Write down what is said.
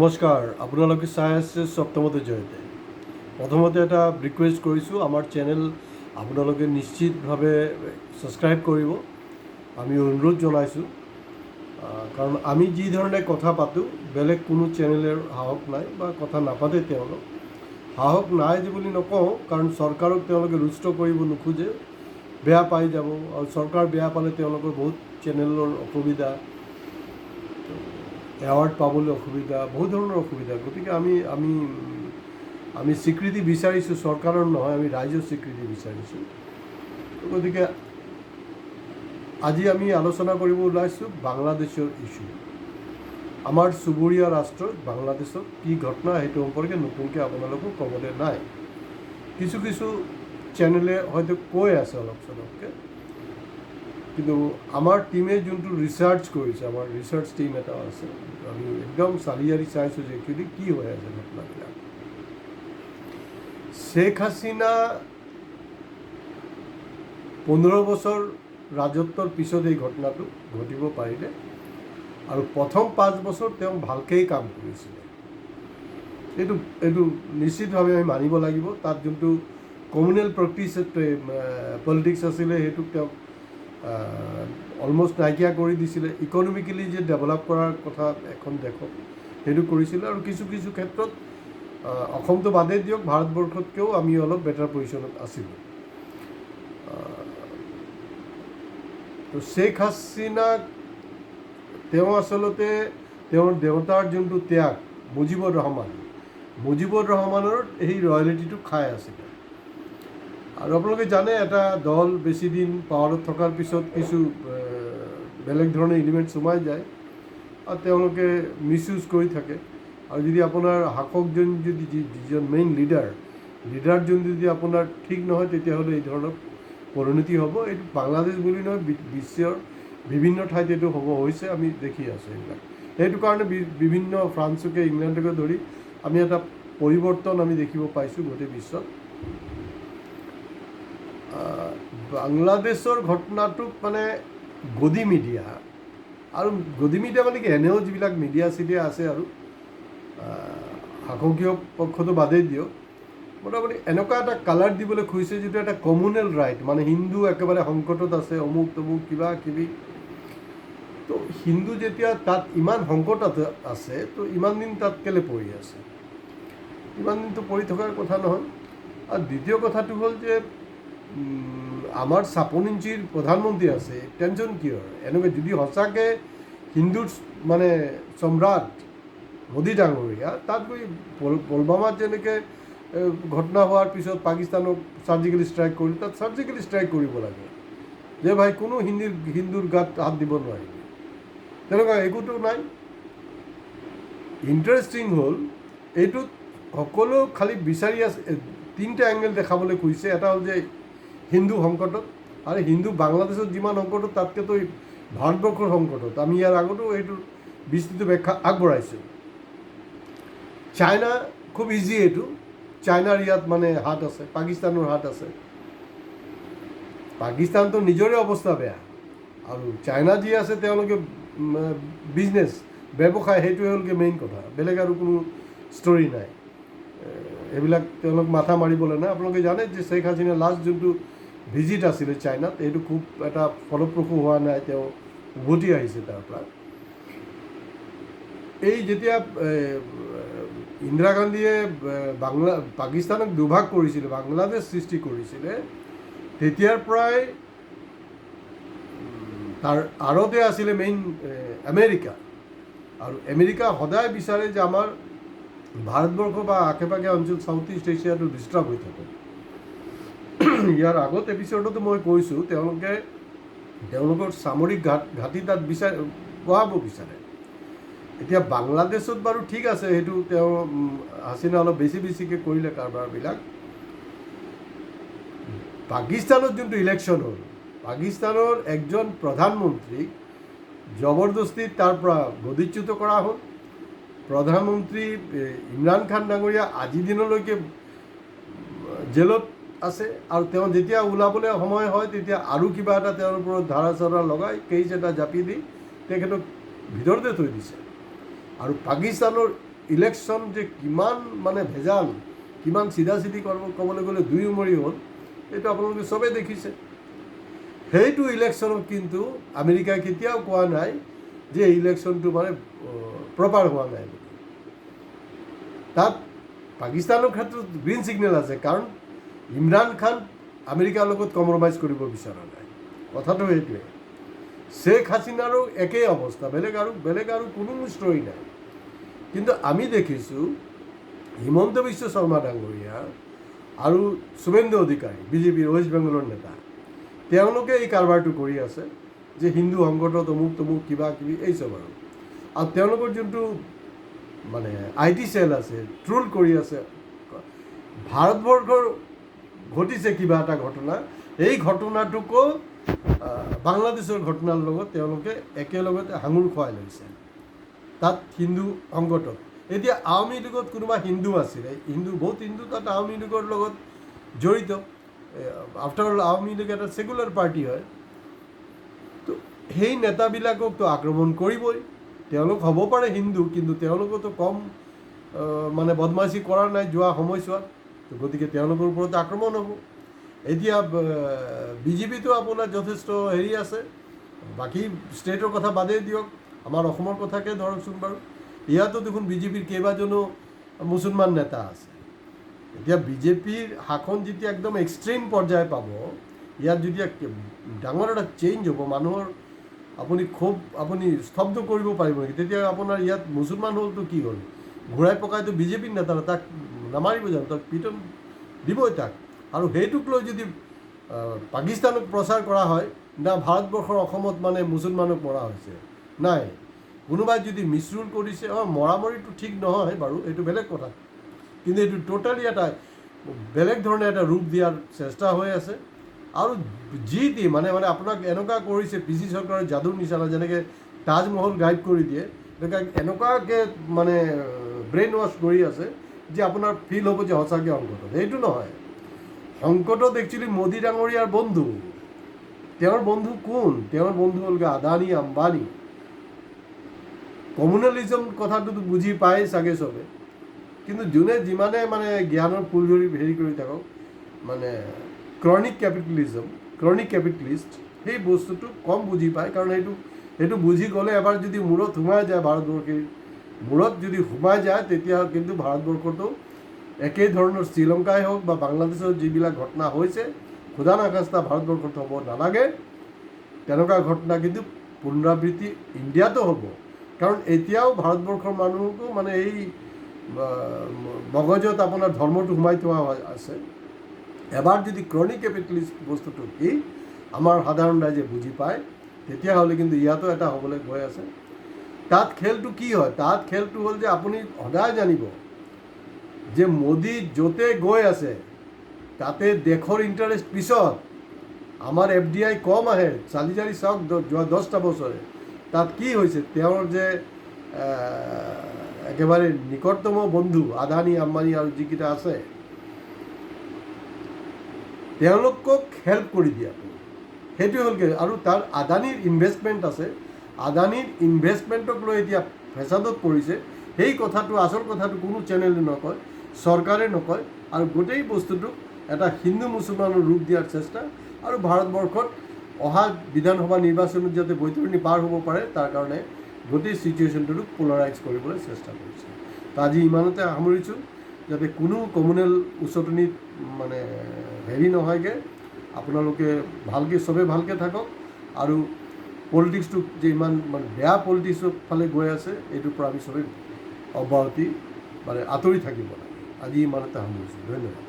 নমস্কাৰ, আপোনালোকে চাই আছে সপ্তমতে জয়তে। প্ৰথমতে এটা ৰিকুৱেষ্ট কৰিছোঁ, আমাৰ চেনেল আপোনালোকে নিশ্চিতভাৱে ছাবস্ক্ৰাইব কৰিব, আমি অনুৰোধ জনাইছোঁ। কাৰণ আমি যি ধৰণে কথা পাতোঁ, বেলেগ কোনো চেনেলৰ সাহস নাই বা কথা নাপাতে। তেওঁলোক সাহস নাই বুলি নকওঁ, কাৰণ চৰকাৰক তেওঁলোকে ৰুষ্ট কৰিব নোখোজে, বেয়া পাই যাব। আৰু চৰকাৰ বেয়া পালে তেওঁলোকৰ বহুত চেনেলৰ অসুবিধা, এৱাৰ্ড পাবলৈ অসুবিধা, বহুত ধৰণৰ অসুবিধা। গতিকে আমি স্বীকৃতি বিচাৰিছোঁ, চৰকাৰৰ নহয়, আমি ৰাইজৰ স্বীকৃতি বিচাৰিছোঁ। গতিকে আজি আমি আলোচনা কৰিব ওলাইছোঁ বাংলাদেশৰ ইছ্যু। আমাৰ চুবুৰীয়া ৰাষ্ট্ৰ বাংলাদেশত কি ঘটনা, সেইটো সম্পৰ্কে নতুনকৈ আপোনালোকক ক'বলৈ নাই। কিছু কিছু চেনেলে হয়তো কৈ আছে অলপ চলপকৈ, কিন্তু আমাৰ টীমে যোনটো ৰিচাৰ্চ কৰিছে, আমাৰ ৰিচাৰ্চ টীম এটা আছে, আমি একদম চালি জাৰি চাইছোঁ যে একচুৱেলি কি হৈ আছে ঘটনাবিলাক। শ্বেখ হাছিনা 15 বছৰ ৰাজত্বৰ পিছত এই ঘটনাটো ঘটিব পাৰিলে, আৰু প্ৰথম 5 বছৰ তেওঁ ভালকেই কাম কৰিছিলে। এইটো নিশ্চিতভাৱে আমি মানিব লাগিব। তাত যোনটো কমিউনেল পলিটিক্স আছিলে, সেইটোক তেওঁক অলমষ্ট নাইকিয়া কৰি দিছিলে। ইকনমিকেলি যে ডেভেলপ কৰাৰ কথা এখন দেশক, সেইটো কৰিছিলে। আৰু কিছু কিছু ক্ষেত্ৰত অসমটো বাদেই দিয়ক, ভাৰতবৰ্ষতকৈও আমি অলপ বেটাৰ পজিশ্যনত আছিলোঁ। তো শ্বেখ হাছিনাক তেওঁ আচলতে তেওঁৰ দেউতাৰ যোনটো ত্যাগ, মুজিবুৰ ৰহমানৰ সেই ৰয়েলিটিটো খাই আছিলে। আৰু আপোনালোকে জানে, এটা দল বেছি দিন পাৱাৰত থকাৰ পিছত কিছু বেলেগ ধৰণৰ এলিমেণ্ট সোমাই যায় আৰু তেওঁলোকে মিছ ইউজ কৰি থাকে। আৰু যদি আপোনাৰ শাসকজন যদি যিজন মেইন লিডাৰজন যদি আপোনাৰ ঠিক নহয়, তেতিয়াহ'লে এই ধৰণৰ পৰিণতি হ'ব। এইটো বাংলাদেশ বুলি নহয়, বিশ্বৰ বিভিন্ন ঠাইত এইটো হৈছে, আমি দেখি আছোঁ এইবিলাক। সেইটো কাৰণে বিভিন্ন ফ্ৰান্সকে ইংলেণ্ডকে ধৰি আমি এটা পৰিৱৰ্তন আমি দেখিব পাইছোঁ গোটেই বিশ্বত। বাংলাদেশৰ ঘটনাটোক মানে গদি মিডিয়া মানে কি, এনেও যিবিলাক মিডিয়া আছে আৰু শাসকীয় পক্ষটো বাদেই দিয়ক, মোটামুটি এনেকুৱা এটা কালাৰ দিবলৈ খুজিছে যিটো এটা কমিউনেল ৰাইট, মানে হিন্দু একেবাৰে সংকটত আছে, অমুক তমুক কিবা কিবি। তো হিন্দু যেতিয়া তাত ইমান সংকটত আছে, তো ইমান দিন তাত কেলৈ পৰি আছে? ইমান দিনটো পৰি থকাৰ কথা নহয়। আৰু দ্বিতীয় কথাটো হ'ল যে আমাৰ 56 ইঞ্চিৰ প্ৰধানমন্ত্ৰী আছে, টেনশ্যন কিয়? এনেকৈ যদি সঁচাকৈ হিন্দুৰ মানে সম্ৰাট মোদী ডাঙৰীয়া, তাত গৈ পুলৱামাত যেনেকৈ ঘটনা হোৱাৰ পিছত পাকিস্তানক চাৰ্জিকেল ষ্ট্ৰাইক কৰিলে, তাত চাৰ্জিকেল ষ্ট্ৰাইক কৰিব লাগে যে ভাই কোনো হিন্দুৰ গাত হাত দিব নোৱাৰিব। তেনেকুৱা একোতো নাই। ইণ্টাৰেষ্টিং হ'ল, এইটোত সকলো খালী বিচাৰি আছে, 3টা এংগেল দেখাবলৈ খুজিছে। এটা হ'ল যে হিন্দু সংকটত, আৰু হিন্দু বাংলাদেশত যিমান সংকটত, তাতকৈতো ভাৰতবৰ্ষৰ সংকটত। আমি ইয়াৰ আগতেও এইটোৰ বিস্তৃত ব্যাখ্যা আগবঢ়াইছোঁ। চাইনা খুব ইজি, এইটো চাইনাৰ ইয়াত মানে হাত আছে, পাকিস্তানৰ হাত আছে। পাকিস্তানটো নিজৰে অৱস্থা বেয়া, আৰু চাইনা যি আছে তেওঁলোকে বিজনেছ, ব্যৱসায়, সেইটোৱে হ'লগৈ মেইন কথা। বেলেগ আৰু কোনো ষ্টৰি নাই। এইবিলাক তেওঁলোক মাথা মাৰিবলৈ নাই। আপোনালোকে জানে যে শ্বেখ হাছিনাৰ লাষ্ট যোনটো ভিজিট আছিলে চাইনাত, এইটো খুব এটা ফলপ্ৰসূ হোৱা নাই। তেওঁ উভতি আহিছে তাৰ পৰা। এই যেতিয়া ইন্দিৰা গান্ধীয়ে পাকিস্তানক দুভাগ কৰিছিলে, বাংলাদেশ সৃষ্টি কৰিছিলে, তেতিয়াৰ পৰাই তাৰ আঁৰতে আছিলে মেইন আমেৰিকা। আৰু আমেৰিকা সদায় বিচাৰে যে আমাৰ ভাৰতবৰ্ষ বা আশে পাশে অঞ্চল, চাউথ ইষ্ট এছিয়াটো ডিষ্টাৰ্ব হৈ থাকে। ইয়াৰ আগত এপিছডতো মই কৈছোঁ, তেওঁলোকৰ সামৰিক ঘাটি তাত বহাব বিচাৰে। এতিয়া বাংলাদেশত বাৰু ঠিক আছে, সেইটো তেওঁ হাছিনা অলপ বেছিকৈ কৰিলে কাৰবাৰবিলাক। পাকিস্তানত যোনটো ইলেকশ্যন হ'ল, পাকিস্তানৰ একজন প্ৰধানমন্ত্ৰীক জবৰদস্তি তাৰ পৰা গদিচ্যুত কৰা হ'ল। প্ৰধানমন্ত্ৰী ইমৰান খান ডাঙৰীয়া আজি দিনলৈকে জেলত আছে, আৰু তেওঁ যেতিয়া ওলাবলৈ সময় হয়, তেতিয়া আৰু কিবা এটা তেওঁৰ ওপৰত ধাৰা চাৰা লগাই কেছ এটা জাপি দি তেখেতক ভিতৰতে থৈ দিছে। আৰু পাকিস্তানৰ ইলেকশ্যন যে কিমান মানে ভেজাল, কিমান চিধা চিধি ক'বলৈ গ'লে দুই উমৰি হ'ল, এইটো আপোনালোকে চবেই দেখিছে। সেইটো ইলেকশ্যনত কিন্তু আমেৰিকাই কেতিয়াও কোৱা নাই যে ইলেকশ্যনটো মানে প্ৰপাৰ হোৱা নাই বুলি। তাত পাকিস্তানৰ ক্ষেত্ৰত গ্ৰীণ ছিগনেল আছে, কাৰণ ইমৰান খান আমেৰিকাৰ লগত কম্প্ৰমাইজ কৰিব বিচৰা নাই। কথাটো সেইটোৱে। শ্বেখ হাছিনাৰো একেই অৱস্থা, বেলেগ আৰু কোনো ষ্টৰী নাই। কিন্তু আমি দেখিছোঁ হিমন্ত বিশ্ব শৰ্মা ডাঙৰীয়া আৰু শুভেন্দু অধিকাৰী, বিজেপিৰ ৱেষ্ট বেংগলৰ নেতা, তেওঁলোকে এই কাৰবাৰটো কৰি আছে যে হিন্দু সংগঠনত অমুক তমুক কিবা কিবি এইচব আৰু তেওঁলোকৰ যোনটো মানে IT চেল আছে, ট্ৰোল কৰি আছে। ভাৰতবৰ্ষৰ ঘটিছে কিবা এটা ঘটনা, এই ঘটনাটোকো বাংলাদেশৰ ঘটনাৰ লগত তেওঁলোকে একেলগতে সাঙুৰ খুৱাই লৈছে তাত হিন্দু সংগঠন। এতিয়া আওয়ামী লীগত কোনোবা হিন্দু আছিলে, বহুত হিন্দু তাত আওয়ামী লীগৰ লগত জড়িত। আফটাৰ অল আওয়ামী লীগ এটা ছেকুলাৰ পাৰ্টি হয়। তো সেই নেতাবিলাককতো আক্ৰমণ কৰিবই। তেওঁলোক হ'ব পাৰে হিন্দু, কিন্তু তেওঁলোকতো কম মানে বদমাচি কৰা নাই যোৱা সময়ছোৱাত, গতিকে তেওঁলোকৰ ওপৰত আক্ৰমণ হ'ব। এতিয়া বিজেপিটো আপোনাৰ যথেষ্ট হেৰি আছে, বাকী ষ্টেটৰ কথা বাদেই দিয়ক, আমাৰ অসমৰ কথাকে ধৰকচোন বাৰু। ইয়াতো দেখোন বিজেপিৰ কেইবাজনো মুছলমান নেতা আছে। এতিয়া বিজেপিৰ শাসন যেতিয়া একদম এক্সট্ৰিম পৰ্যায় পাব, ইয়াত যেতিয়া ডাঙৰ এটা চেঞ্জ হ'ব, মানুহৰ আপুনি স্তব্ধ কৰিব পাৰিব নেকি? তেতিয়া আপোনাৰ ইয়াত মুছলমান হ'লতো কি হ'ল, ঘূৰাই পকাইতো বিজেপিৰ নেতা, তাক নামাৰিব জানো, তাক পিটন দিবই তাক। আৰু সেইটোক লৈ যদি পাকিস্তানক প্ৰচাৰ কৰা হয়, না ভাৰতবৰ্ষৰ অসমত মানে মুছলমানক মৰা হৈছে, নাই। কোনোবাই যদি মিছৰুল কৰিছে, মৰামৰিটো ঠিক নহয় বাৰু, এইটো বেলেগ কথা, কিন্তু এইটো টোটালি এটা বেলেগ ধৰণে এটা ৰূপ দিয়াৰ চেষ্টা হৈ আছে। আৰু যি মানে আপোনাক এনেকুৱা কৰিছে PC চৰকাৰৰ যাদুৰ নিচিনা, যেনেকৈ তাজমহল গাইড কৰি দিয়ে, এনেকুৱাকৈ মানে ব্ৰেইন ৱাছ কৰি আছে যে আপোনাৰ ফিল হ'ব যে সঁচাকৈ সংকটত। সেইটো নহয়, সংকটত একচুৱেলি মোদী ডাঙৰীয়াৰ বন্ধু। তেওঁৰ বন্ধু কোন? তেওঁৰ বন্ধু হ'লগৈ আদানী আম্বানী। কমিউনেলিজম কথাটোতো বুজি পায় চাগে চবে, কিন্তু যোনে যিমানে মানে জ্ঞানৰ ফুল ধৰি হেৰি কৰি থাকক, মানে ক্ৰনিক কেপিটেলিষ্ট, সেই বস্তুটো কম বুজি পায়। কাৰণ সেইটো বুজি গ'লে এবাৰ যদি মূৰত সোমাই যায়, ভাৰতবৰ্ষীৰ মূৰত যদি সোমাই যায়, তেতিয়া কিন্তু ভাৰতবৰ্ষতো একেই ধৰণৰ শ্ৰীলংকাই হওক বা বাংলাদেশৰ যিবিলাক ঘটনা হৈছে, খুদা নাখাস্তা ভাৰতবৰ্ষত হ'ব নালাগে। তেনেকুৱা ঘটনা কিন্তু পুনৰাবৃত্তি ইণ্ডিয়াতো হ'ব। কাৰণ এতিয়াও ভাৰতবৰ্ষৰ মানুহকো মানে এই মগজত আপোনাৰ ধৰ্মটো সোমাই থোৱা আছে। এবাৰ যদি ক্ৰনিক কেপিটেলিষ্ট বস্তুটো কি আমাৰ সাধাৰণ ৰাইজে বুজি পায়, তেতিয়াহ'লে কিন্তু ইয়াতো এটা হ'বলৈ গৈ আছে। তাত খেলটো কি হয়? তাত খেলটো হ'ল যে আপুনি সদায় জানিব যে মোদী য'তে গৈ আছে তাতে দেশৰ ইণ্টাৰেষ্ট পিছত। আমাৰ FDI কম আহে, চালি চাওক যোৱা 10টা বছৰে তাত কি হৈছে। তেওঁৰ যে একেবাৰে নিকটতম বন্ধু আদানী আম্বানী আৰু যিকেইটা আছে, তেওঁলোকক হেল্প কৰি দিয়াটো, সেইটোৱে হ'লগৈ। আৰু তাৰ আদানীৰ ইনভেষ্টমেণ্ট আছে, আদানীৰ ইনভেষ্টমেণ্টক লৈ এতিয়া ফেচাদত পৰিছে। সেই কথাটো, আচল কথাটো কোনো চেনেলে নকয়, চৰকাৰে নকয়। আৰু গোটেই বস্তুটোক এটা হিন্দু মুছলমানৰ ৰূপ দিয়াৰ চেষ্টা, আৰু ভাৰতবৰ্ষত অহা বিধানসভা নিৰ্বাচনত যাতে বৈতৰণি পাৰ হ'ব পাৰে, তাৰ কাৰণে গোটেই চিটুৱেশ্যনটোক পলাৰাইজ কৰিবলৈ চেষ্টা কৰিছে। তো আজি ইমানতে সামৰিছোঁ, যাতে কোনো কমিউনেল উচতনিত মানে হেৰি নহয়গৈ। আপোনালোকে ভালকৈ চবেই ভালকৈ থাকক, আৰু পলিটিক্সটো যে ইমান মানে বেয়া পলিটিক্সৰ ফালে গৈ আছে, এইটোৰ পৰা আমি চবেই অব্যাহতি মানে আঁতৰি থাকিব লাগে। আজি ইমানতে সামৰিছোঁ। ধন্যবাদ।